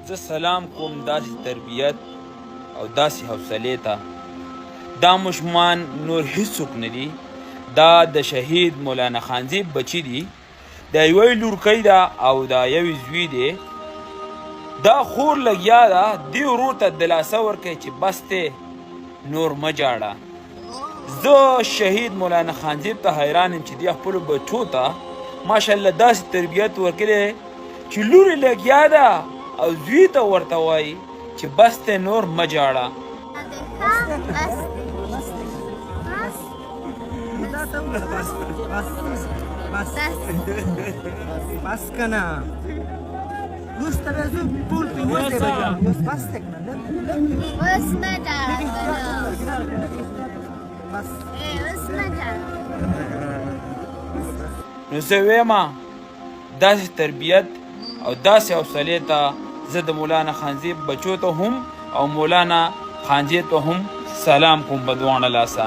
زه سلام کوم داسې تربیت او داسې حوصلې ته. دا ماشومان نور هیڅوک نه دي، دا د شهید مولانا خانزیب بچي دي، د یوې لورکۍ ده او دا یوې زوی دی. دا خور لګیا ده دې ورور ته دلاسه ورکوي چې بس دی نور مه جاړه. زه شهید مولانا خانزیب ته حیران یم چې دی خپلو بچو ته ماشاءالله داسې تربیت ورکړی چې لور یې لګیا ده او زوی ته ورته وایي چې بس دی نور مه جاړه. بس کنه روز ته بیا زه پول پینځه بجې اوس بس دی کنه اوس مه جاړه بس اوس مه جاړه. نو زه ویمه داسې تربیت او داسې حوصلې ته زه د مولانا خانزیب بچو ته هم او مولانا خانزیب ته هم سلام کوم په دواړه لاسه.